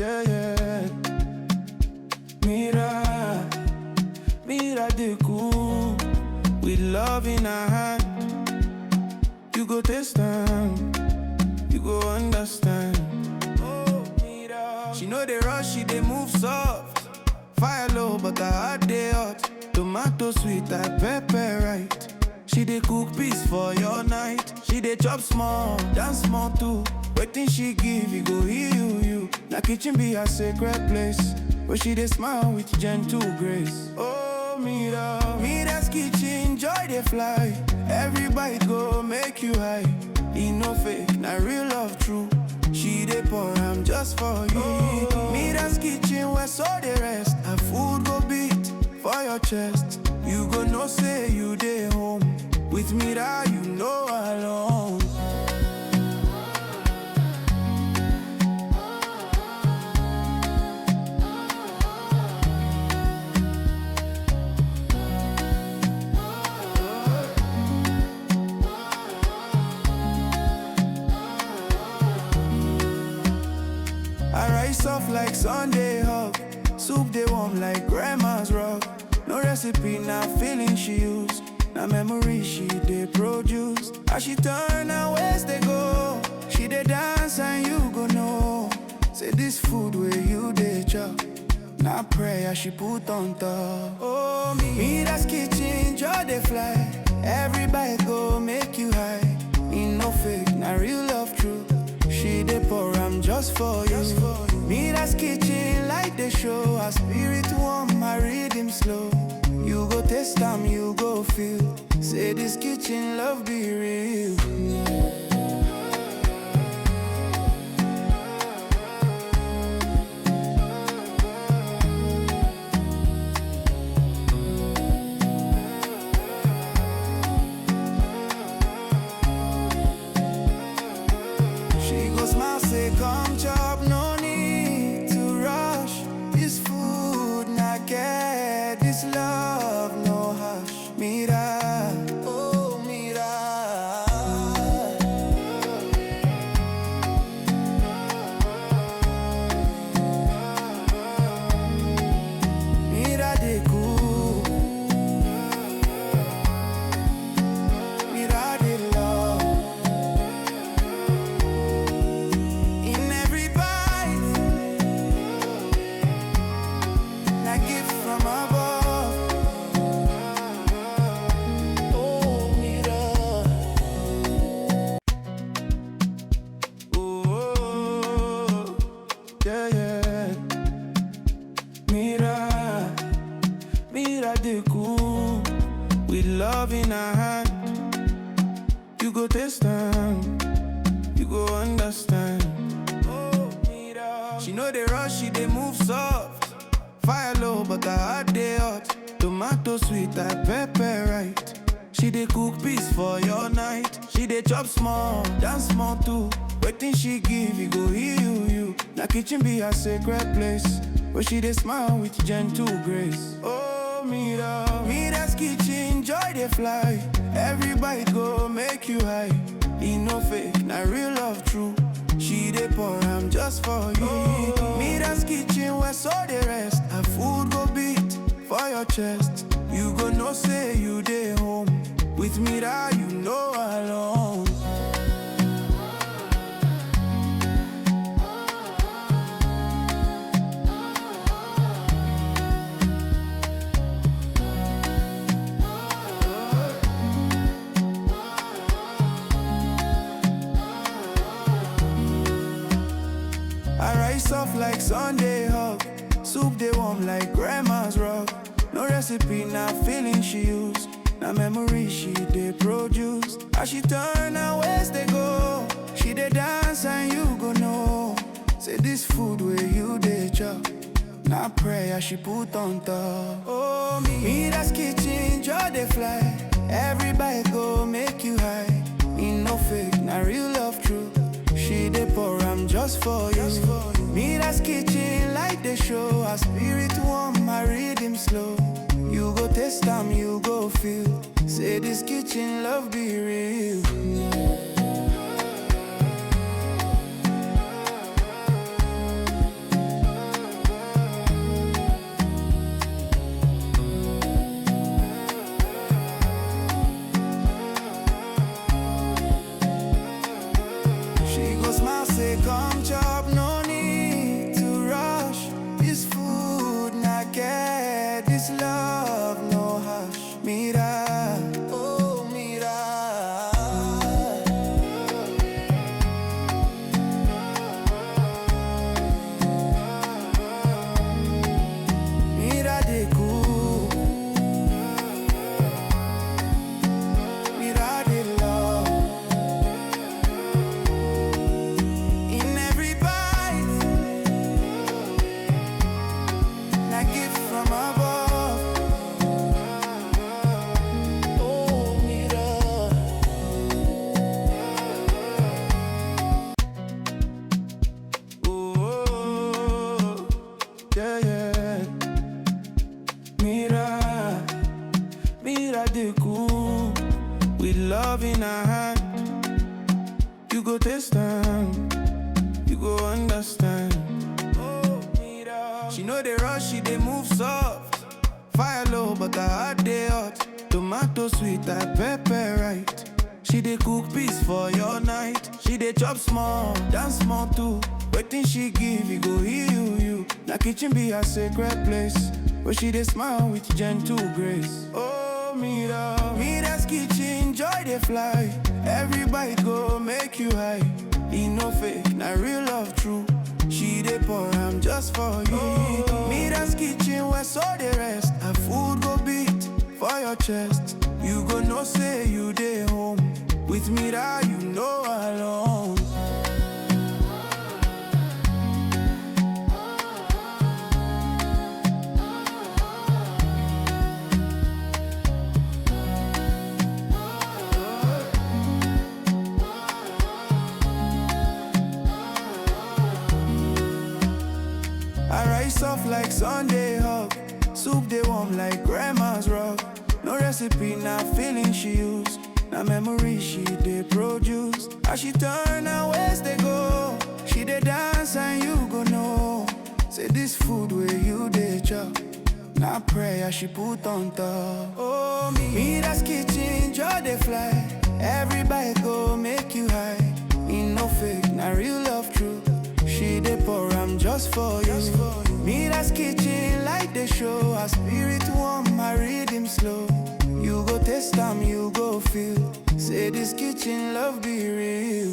yeah, yeah. Mira the cool, with love in her hand. You go taste them, you go understand. Oh, Mira. She know they rush, she they move soft. Fire low, but her heart they hot. Tomato sweet, like pepper right. She dey cook peace for your night. She dey chop small, dance small too. Waiting she give, you go heal you. Na kitchen be a sacred place, where she dey smile with gentle grace. Oh, Mira's kitchen, joy dey fly. Every bite go make you high. E no fake, na real love true. She dey pour, I'm just for you. Oh. Mira's kitchen, where so dey rest. Her food go beat for your chest. You go know say you dey home. With Mira, you know alone. I rise soft like Sunday hug. Soup they warm like grandma's rug. No recipe, not feeling she use. Na memory she dey produce. As she turn her waist they go. She dey dance and you go know. Say this food where you dey chop. Na prayer she put on top. Oh, Mira's kitchen, joy dey fly. Every bite go make you high. E no fake, na real love true. She dey pour, I'm just for you. Mira's kitchen, light the show. Her spirit warm, my rhythm slow. You go taste them, you go feel. Say this kitchen love be real. She go smile, say come chop, no need to rush. This food not get, this love no hush. Mira, oh Mira. Mira de cool, Mira de love. In every bite, na gift from above. Oh, Mira. Oh, yeah, yeah. Mira the cool, with love in her hand. You go taste them, you go understand. Oh, Mira. She know they rush, she they move soft. Fire low, but her heart they hot. Tomato sweet, like pepper right. She dey cook peace for your night. She dey chop small, dance small too. Waiting she give, you go heal you. Na kitchen be a sacred place, where she dey smile with gentle grace. Oh, Mira's kitchen, joy dey fly. Every bite go make you high. E no fake, na real love true. She dey pour, I'm just for you. Oh. Mira's kitchen, where so dey rest. Her food go beat for your chest. You go know say you dey home. With Mira, you know alone. I rise soft like Sunday hug. Soup they warm like grandma's rug. No recipe, not feeling she use. Na memory she dey produce. As she turn her waist they go. She dey dance and you go know. Say this food where you dey chop. Na prayer she put on top. Oh, Mira's kitchen, joy dey fly. Every bite go make you high. E no fake, na real love true. She dey pour, I'm just for you. Mira's kitchen, light the show. Her spirit warm, my rhythm slow. You go taste them, you go feel. Say this kitchen love be real. go taste them, you go understand. She know they rush, she they move soft. Fire low, but her heart they hot. Tomato sweet, that pepper right. She dey cook peace for your night. She dey chop small, dance small too. Waiting she give, you go heal you. Na kitchen be her sacred place, where she dey smile with gentle grace. Oh, Mira's kitchen, joy they fly. Everybody go make you high. E no fake, na real love true. She dey pour, I'm just for you. Mira's kitchen, where so they rest. Her food go beat for your chest. You go know say you dey home. With Mira, you know alone. I rise off like Sunday hug. Soup they warm like grandma's rug. No recipe, na feeling she use. Na memory she dey produce. As she turn her waist they go. She dey dance and you go know. Say this food where you dey chop. Na prayer she put on top. Oh, Mira's kitchen, joy they fly. Everybody go make you high. In no fake, na real love true. She dey pour, I'm just for you. Mira's kitchen, like the show. Her spirit warm, her rhythm slow. You go taste them, you go feel. Say this kitchen love be real.